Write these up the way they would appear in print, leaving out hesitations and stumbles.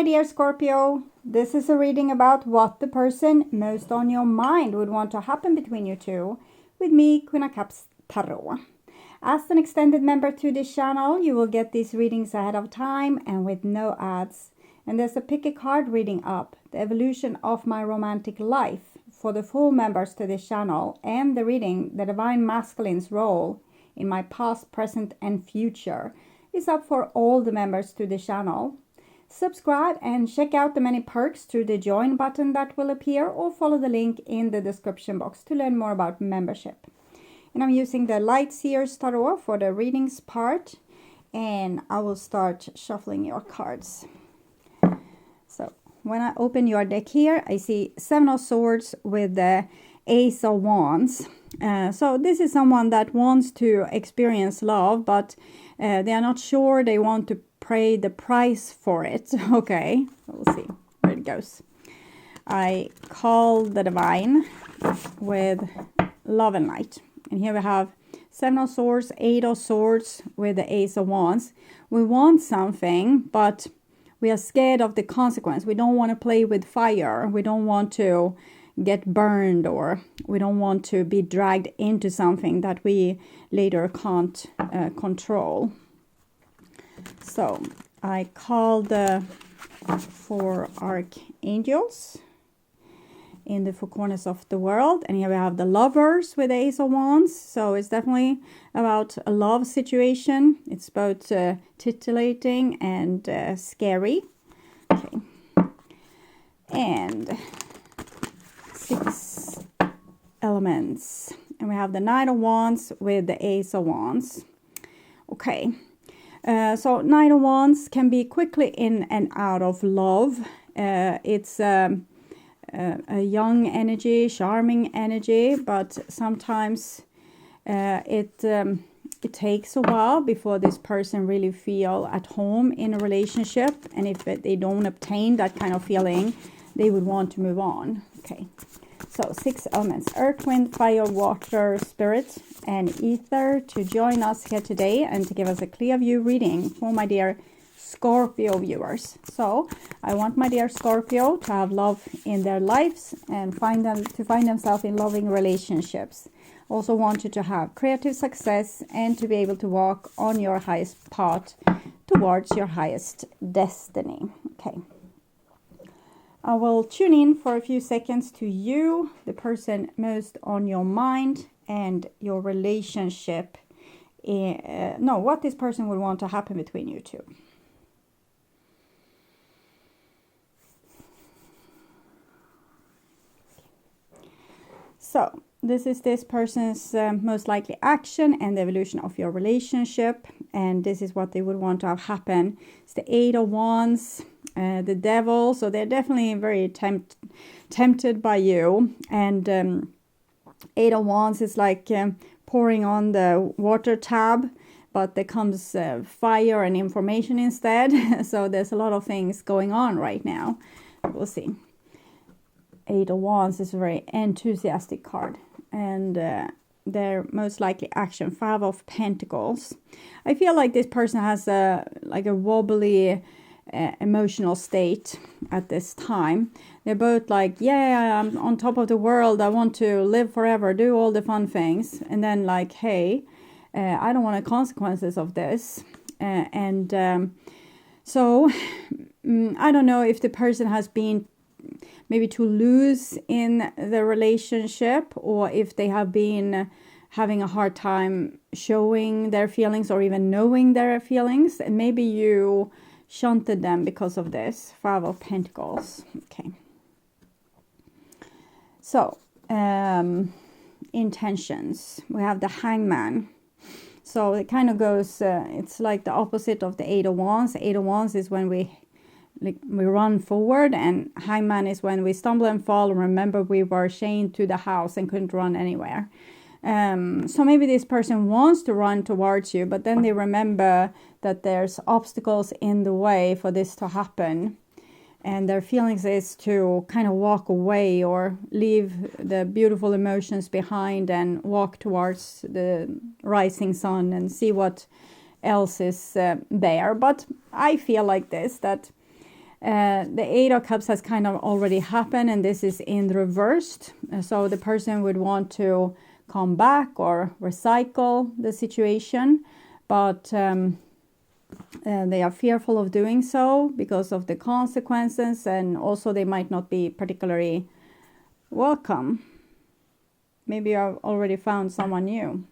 my dear Scorpio, this is a reading about what the person most on your mind would want to happen between you two with me, Queen of Cups Tarot. As an extended member to this channel, you will get these readings ahead of time and with no ads. And there's a pick a card reading up, the evolution of my romantic life for the full members to this channel, and the reading, the Divine Masculine's role in my past, present and future, is up for all the members to the channel. Subscribe and check out the many perks through the join button that will appear, or follow the link in the description box to learn more about membership. And I'm using the Light SEER'S Tarot for the readings part, and I will start shuffling your cards. So when I open your deck here, I see Seven of Swords with the Ace of Wands. So this is someone that wants to experience love, but they are not sure they want to pay the price for it. Okay, we'll see where it goes. I call the Divine with Love and Light. And here we have Seven of Swords, Eight of Swords with the Ace of Wands. We want something, but we are scared of the consequence. We don't want to play with fire. We don't want to get burned, or we don't want to be dragged into something that we later can't control. So I call the four archangels in the four corners of the world, and here we have the Lovers with the Ace of Wands. So it's definitely about a love situation. It's both titillating and scary. Okay, and 6 elements, and we have the Knight of Wands with the Ace of Wands. Okay. So Knight of Wands can be quickly in and out of love. It's a young energy, charming energy, but sometimes it takes a while before this person really feel at home in a relationship. And if they don't obtain that kind of feeling, they would want to move on. Okay. So 6 elements, earth, wind, fire, water, spirit, and ether to join us here today and to give us a clear view reading for my dear Scorpio viewers. So I want my dear Scorpio to have love in their lives and find themselves in loving relationships. Also want you to have creative success and to be able to walk on your highest path towards your highest destiny. Okay. I will tune in for a few seconds to you, the person most on your mind, and your relationship. What this person would want to happen between you two. So this is this person's most likely action and the evolution of your relationship. And this is what they would want to have happen. It's the Eight of Wands, the Devil. So they're definitely very tempted by you. And Eight of Wands is like pouring on the water tab, but there comes fire and information instead. So there's a lot of things going on right now. We'll see. Eight of Wands is a very enthusiastic card, and their most likely action, Five of Pentacles. I feel like this person has a wobbly emotional state at this time. They're both like, yeah, I'm on top of the world, I want to live forever, do all the fun things, and then like, hey, I don't want the consequences of this. So I don't know if the person has been maybe too loose in the relationship, or if they have been having a hard time showing their feelings or even knowing their feelings, and maybe you shunted them because of this. Five of Pentacles. Okay. So intentions, we have the Hangman. So it kind of goes, it's like the opposite of the Eight of Wands. The Eight of Wands is when we run forward, and Hangman is when we stumble and fall and remember we were chained to the house and couldn't run anywhere. So maybe this person wants to run towards you, but then they remember that there's obstacles in the way for this to happen, and their feelings is to kind of walk away or leave the beautiful emotions behind and walk towards the rising sun and see what else is there. But I feel like this, that The Eight of Cups has kind of already happened, and this is in reversed. So the person would want to come back or recycle the situation, but they are fearful of doing so because of the consequences, and also they might not be particularly welcome. Maybe you have already found someone new.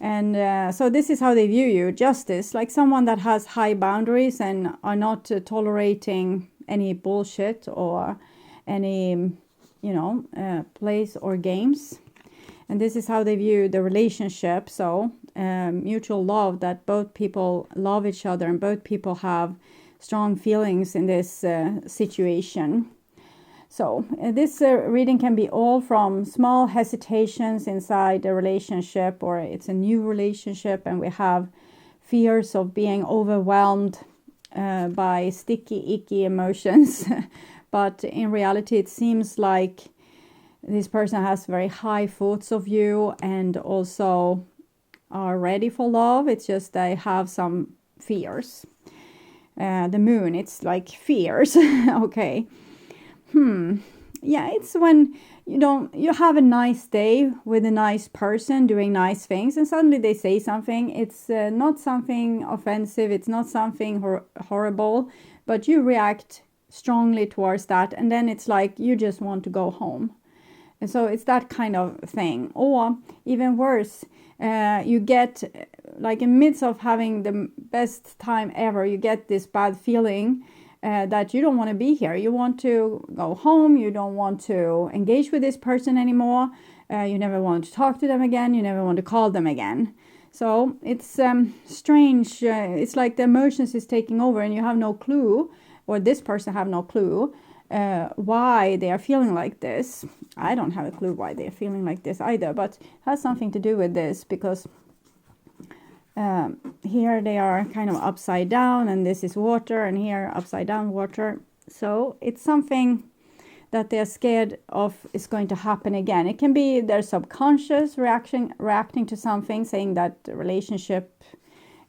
And so this is how they view you. Justice, like someone that has high boundaries and are not tolerating any bullshit or any, plays or games. And this is how they view the relationship. So mutual love, that both people love each other and both people have strong feelings in this situation. So this reading can be all from small hesitations inside a relationship, or it's a new relationship and we have fears of being overwhelmed by sticky, icky emotions. But in reality, it seems like this person has very high thoughts of you and also are ready for love. It's just they have some fears. The moon, it's like fears. Okay. Yeah, it's when you have a nice day with a nice person doing nice things, and suddenly they say something. It's not something offensive, it's not something horrible, but you react strongly towards that, and then it's like you just want to go home. And so it's that kind of thing. Or even worse, you get, like in midst of having the best time ever, you get this bad feeling that you don't want to be here. You want to go home. You don't want to engage with this person anymore. You never want to talk to them again. You never want to call them again. So it's strange. It's like the emotions is taking over and you have no clue, or this person have no clue why they are feeling like this. I don't have a clue why they are feeling like this either, but it has something to do with this, because here they are kind of upside down, and this is water, and here upside down water. So it's something that they're scared of is going to happen again. It can be their subconscious reacting to something, saying that the relationship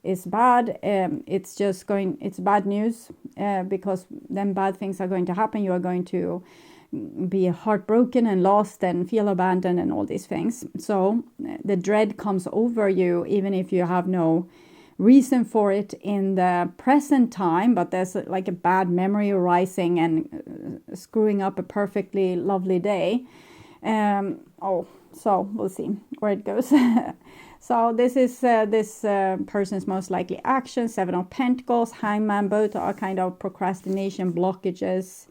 is bad. It's bad news, because then bad things are going to happen. You are going to be heartbroken and lost and feel abandoned and all these things. So the dread comes over you, even if you have no reason for it in the present time, but there's like a bad memory arising and screwing up a perfectly lovely day. So we'll see where it goes. So this is this person's most likely action. 7 of Pentacles, Hangman, both are kind of procrastination, blockages,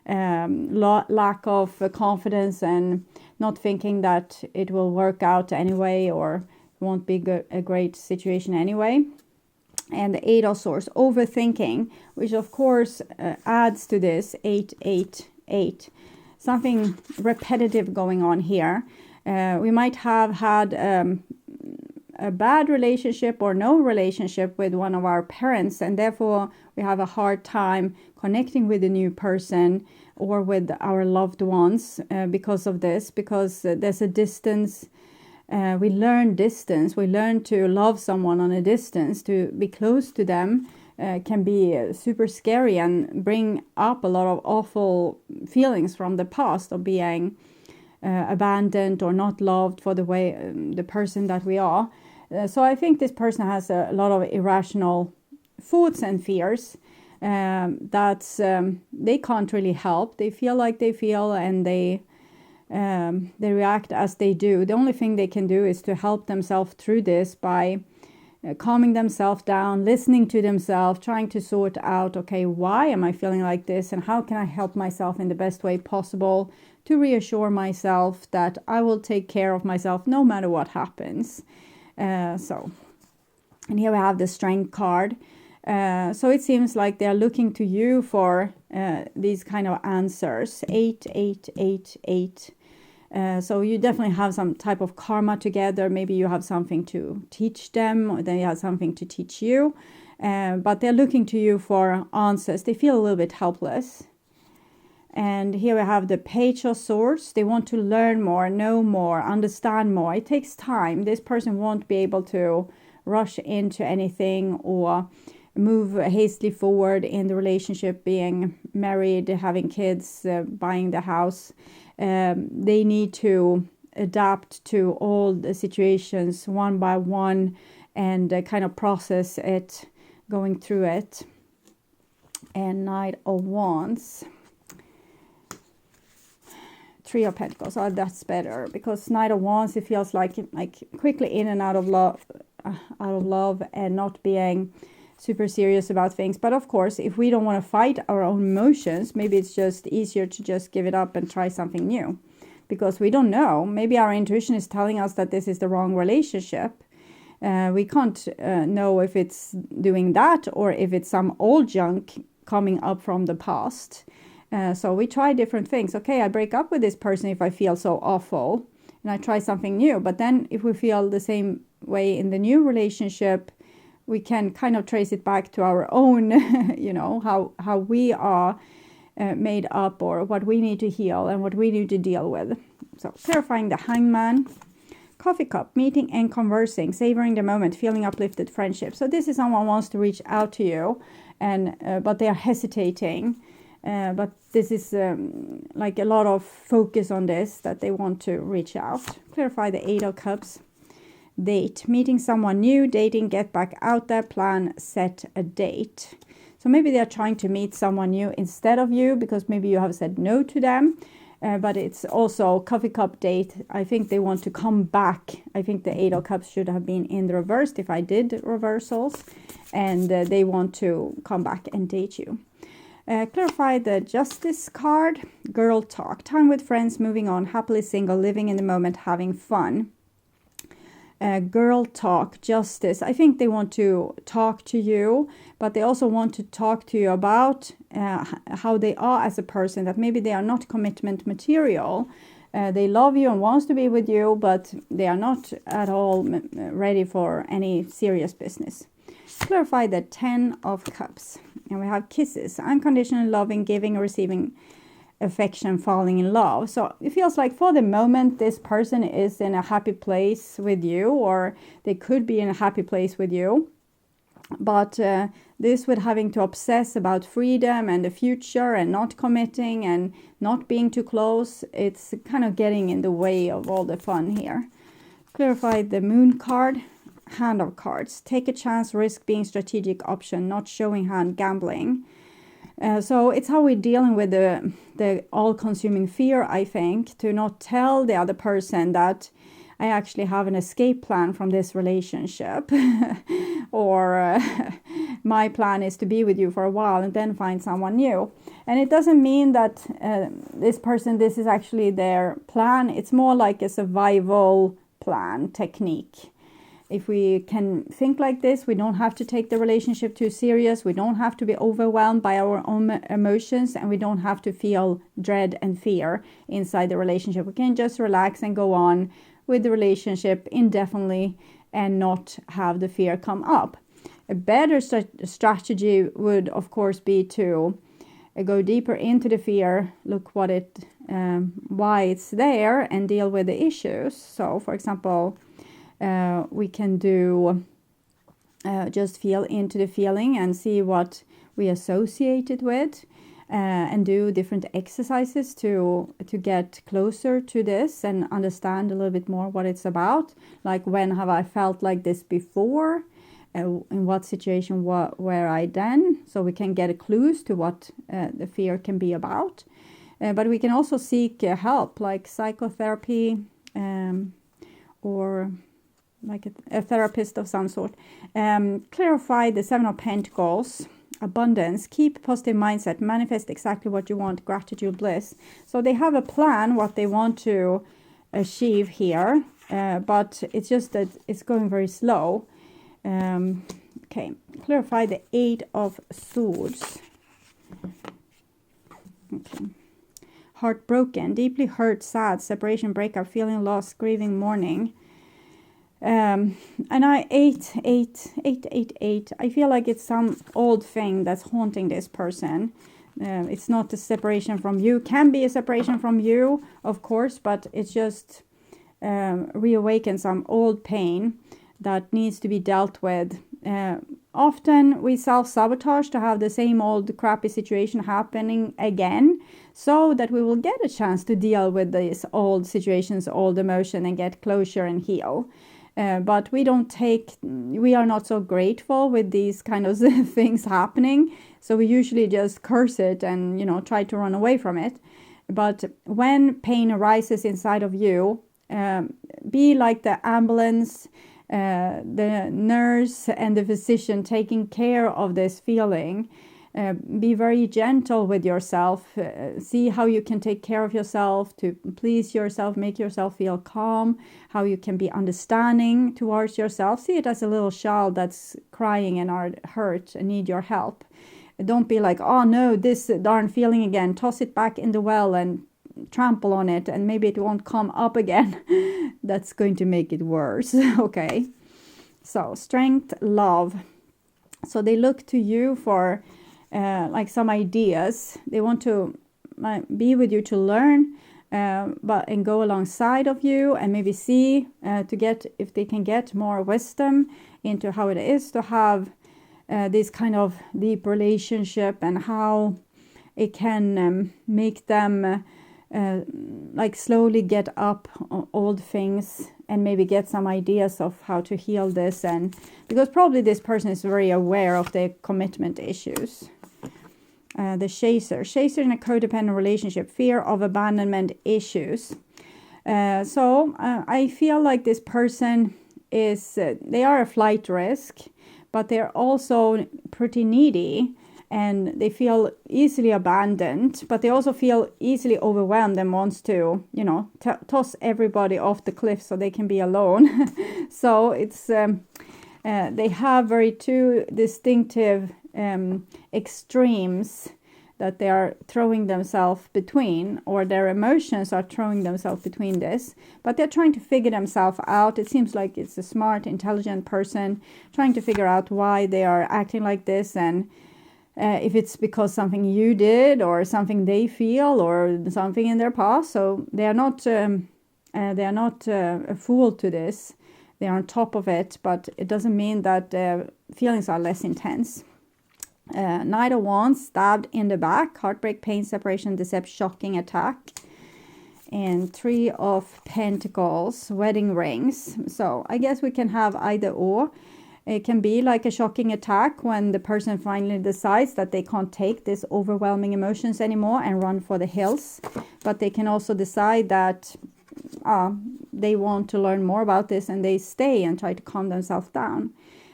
lack of confidence and not thinking that it will work out anyway, or won't be a great situation anyway. And the 8 of Swords, overthinking, which of course adds to this 888. Something repetitive going on here. We might have had a bad relationship or no relationship with one of our parents, and therefore we have a hard time connecting with a new person or with our loved ones because of this, because there's a distance. We learn distance. We learn to love someone on a distance. To be close to them can be super scary and bring up a lot of awful feelings from the past of being abandoned or not loved for the way the person that we are. So I think this person has a lot of irrational thoughts and fears that they can't really help. They feel like they feel, and they react as they do. The only thing they can do is to help themselves through this by calming themselves down, listening to themselves, trying to sort out, okay, why am I feeling like this, and how can I help myself in the best way possible to reassure myself that I will take care of myself no matter what happens. And here we have the Strength card. So it seems like they're looking to you for these kind of answers. 888. So you definitely have some type of karma together. Maybe you have something to teach them, or they have something to teach you. But they're looking to you for answers. They feel a little bit helpless. And here we have the Page of Swords. They want to learn more, know more, understand more. It takes time. This person won't be able to rush into anything or move hastily forward in the relationship, being married, having kids, buying the house. They need to adapt to all the situations one by one and kind of process it, going through it. And Knight of Wands. Three of Pentacles. Oh, that's better, because Knight of Wands, it feels like quickly in and out of love and not being super serious about things. But of course, if we don't want to fight our own emotions, maybe it's just easier to just give it up and try something new, because we don't know. Maybe our intuition is telling us that this is the wrong relationship. We can't know if it's doing that or if it's some old junk coming up from the past. So we try different things. Okay, I break up with this person if I feel so awful, and I try something new. But then if we feel the same way in the new relationship, we can kind of trace it back to our own, you know, how we are made up, or what we need to heal and what we need to deal with. So clarifying the Hangman. Coffee cup, meeting and conversing, savoring the moment, feeling uplifted, friendship. So this is someone wants to reach out to you, and but they are hesitating. But this is like a lot of focus on this, that they want to reach out. Clarify the Eight of Cups. Date, meeting someone new, dating, get back out there, plan, set a date. So maybe they are trying to meet someone new instead of you, because maybe you have said no to them. But it's also coffee cup date. I think they want to come back. I think the Eight of Cups should have been in the reversed if I did reversals. And they want to come back and date you. Clarify the Justice card. Girl talk. Time with friends, moving on, happily single, living in the moment, having fun. Girl talk, Justice. I think they want to talk to you, but they also want to talk to you about how they are as a person, that maybe they are not commitment material. They love you and wants to be with you, but they are not at all ready for any serious business. Clarify the Ten of Cups. And we have kisses, unconditional loving, giving, receiving affection, falling in love. So it feels like for the moment this person is in a happy place with you, or they could be in a happy place with you. But this with having to obsess about freedom and the future and not committing and not being too close, it's kind of getting in the way of all the fun here. Clarify the Moon card. Hand of Cards. Take a chance, risk, being strategic option, not showing hand, gambling. So it's how we're dealing with the all-consuming fear, I think, to not tell the other person that I actually have an escape plan from this relationship. Or my plan is to be with you for a while and then find someone new. And it doesn't mean that this is actually their plan. It's more like a survival plan technique. If we can think like this, we don't have to take the relationship too serious. We don't have to be overwhelmed by our own emotions, and we don't have to feel dread and fear inside the relationship. We can just relax and go on with the relationship indefinitely and not have the fear come up. A better strategy would, of course, be to go deeper into the fear, look why it's there, and deal with the issues. So, for example, we can do just feel into the feeling and see what we associate it with, and do different exercises to get closer to this and understand a little bit more what it's about. Like, when have I felt like this before? In what situation were I then? So we can get clues to what the fear can be about. But we can also seek help, like psychotherapy, or like a therapist of some sort. Clarify the Seven of Pentacles. Abundance. Keep positive mindset. Manifest exactly what you want. Gratitude, bliss. So they have a plan what they want to achieve here, but it's just that it's going very slow. Okay. Clarify the Eight of Swords. Okay. Heartbroken. Deeply hurt, sad, separation, breakup, feeling lost, grieving, mourning. And I 8. I feel like it's some old thing that's haunting this person. It's not a separation from you. Can be a separation from you, of course, but it's just reawaken some old pain that needs to be dealt with Often we self-sabotage to have the same old crappy situation happening again, so that we will get a chance to deal with these old situations, old emotion, and get closure and heal. But we are not so grateful with these kind of things happening, so we usually just curse it and, try to run away from it. But when pain arises inside of you, be like the ambulance, the nurse and the physician taking care of this feeling. Be very gentle with yourself. See how you can take care of yourself to please yourself, make yourself feel calm, how you can be understanding towards yourself. See it as a little child that's crying and are hurt and need your help. Don't be like, oh no, this darn feeling again, toss it back in the well and trample on it and maybe it won't come up again. That's going to make it worse. Okay, so strength, love. So they look to you for like some ideas. They want to be with you to learn, and go alongside of you and maybe see to get if they can get more wisdom into how it is to have this kind of deep relationship and how it can make them like slowly get up old things and maybe get some ideas of how to heal this. And because probably this person is very aware of their commitment issues. The chaser in a codependent relationship, fear of abandonment issues. So I feel like this person is, they are a flight risk, but they're also pretty needy. And they feel easily abandoned, but they also feel easily overwhelmed and wants to, toss everybody off the cliff so they can be alone. So it's they have very two distinctive extremes that they are throwing themselves between, or their emotions are throwing themselves between this. But they're trying to figure themselves out. It seems like it's a smart, intelligent person trying to figure out why they are acting like this, and if it's because something you did or something they feel or something in their past. So they are not a fool to this. They are on top of it, but it doesn't mean that feelings are less intense. Knight of Wands, stabbed in the back, heartbreak, pain, separation, deception, shocking attack. And Three of Pentacles, wedding rings. So I guess we can have either or. It can be like a shocking attack when the person finally decides that they can't take this overwhelming emotions anymore and run for the hills. But they can also decide that they want to learn more about this and they stay and try to calm themselves down.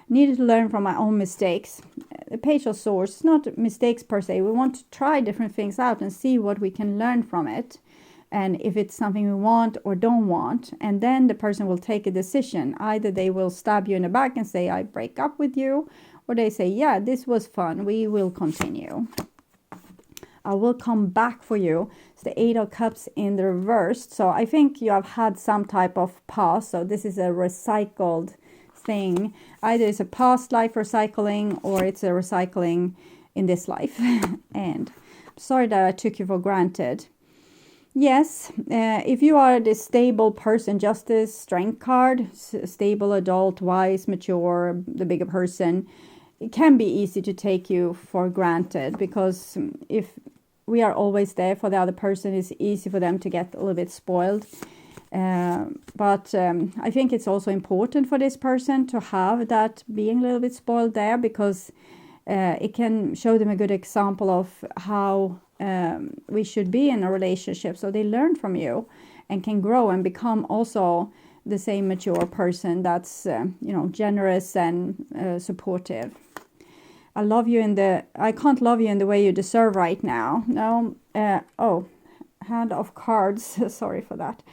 Needed to learn from my own mistakes. The Page of Swords, it's not mistakes per se. We want to try different things out and see what we can learn from it. And if it's something we want or don't want, and then the person will take a decision. Either they will stab you in the back and say, I break up with you, or they say, yeah, this was fun, we will continue. I will come back for you. It's the Eight of Cups in the reverse. So I think you have had some type of past. So this is a recycled thing. Either it's a past life recycling or it's a recycling in this life. And I'm sorry that I took you for granted. Yes, if you are the stable person, Justice, Strength card, stable, adult, wise, mature, the bigger person, it can be easy to take you for granted, because if we are always there for the other person, it's easy for them to get a little bit spoiled. But I think it's also important for this person to have that being a little bit spoiled there, because it can show them a good example of how we should be in a relationship, so they learn from you and can grow and become also the same mature person that's generous and supportive. I can't love you in the way you deserve right now. No. Hand of Cards. Sorry for that.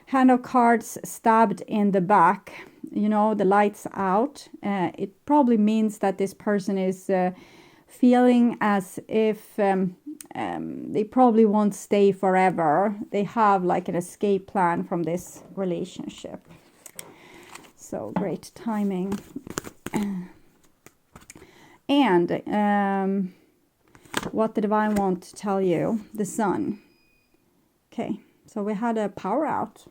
Hand of Cards, stabbed in the back. The light's out. It probably means that this person is feeling as if they probably won't stay forever. They have like an escape plan from this relationship. So great timing. And what the divine wants to tell you, the Sun. Okay, so we had a power out.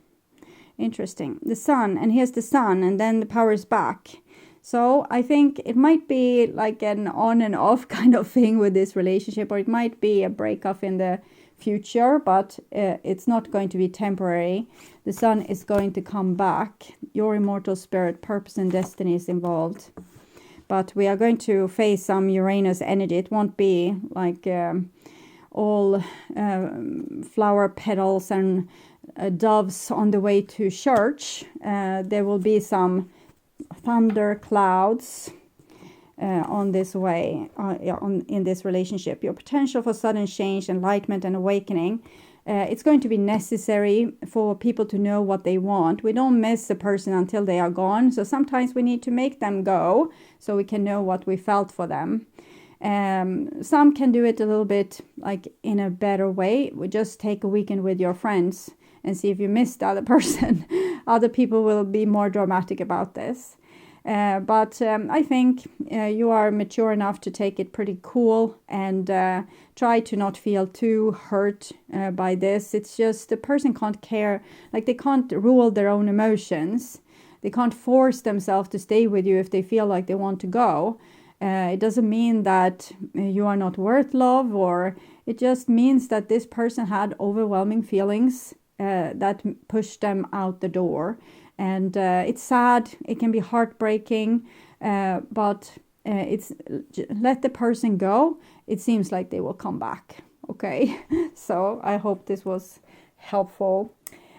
Interesting. The Sun, and here's the Sun, and then the power is back. So I think it might be like an on and off kind of thing with this relationship, or it might be a breakup in the future, but it's not going to be temporary. The sun is going to come back. Your immortal spirit, purpose and destiny is involved. But we are going to face some Uranus energy. It won't be like all flower petals and doves on the way to church. There will be some thunder clouds on this way, in this relationship. Your potential for sudden change, enlightenment and awakening. It's going to be necessary for people to know what they want. We don't miss a person until they are gone. So sometimes we need to make them go so we can know what we felt for them. Some can do it a little bit like in a better way. We just take a weekend with your friends and see if you missed the other person. Other people will be more dramatic about this. But I think you are mature enough to take it pretty cool and try to not feel too hurt by this. It's just the person can't care, like they can't rule their own emotions. They can't force themselves to stay with you if they feel like they want to go. It doesn't mean that you are not worth love, or it just means that this person had overwhelming feelings that pushed them out the door. And it's sad, it can be heartbreaking, but it's let the person go. It seems like they will come back. Okay, so I hope this was helpful.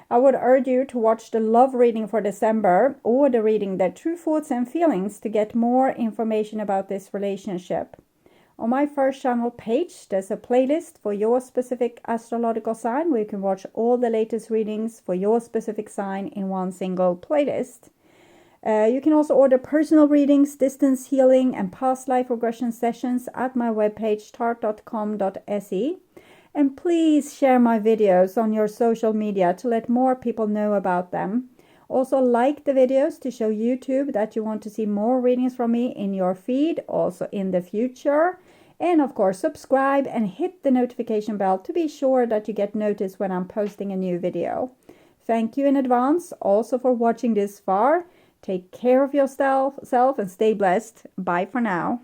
I would urge you to watch the love reading for December, or the reading Their True Thoughts and Feelings, to get more information about this relationship. On my first channel page, there's a playlist for your specific astrological sign where you can watch all the latest readings for your specific sign in one single playlist. You can also order personal readings, distance healing, and past life regression sessions at my webpage tart.com.se. And please share my videos on your social media to let more people know about them. Also like the videos to show YouTube that you want to see more readings from me in your feed, also in the future. And of course, subscribe and hit the notification bell to be sure that you get notice when I'm posting a new video. Thank you in advance also for watching this far. Take care of yourself and stay blessed. Bye for now.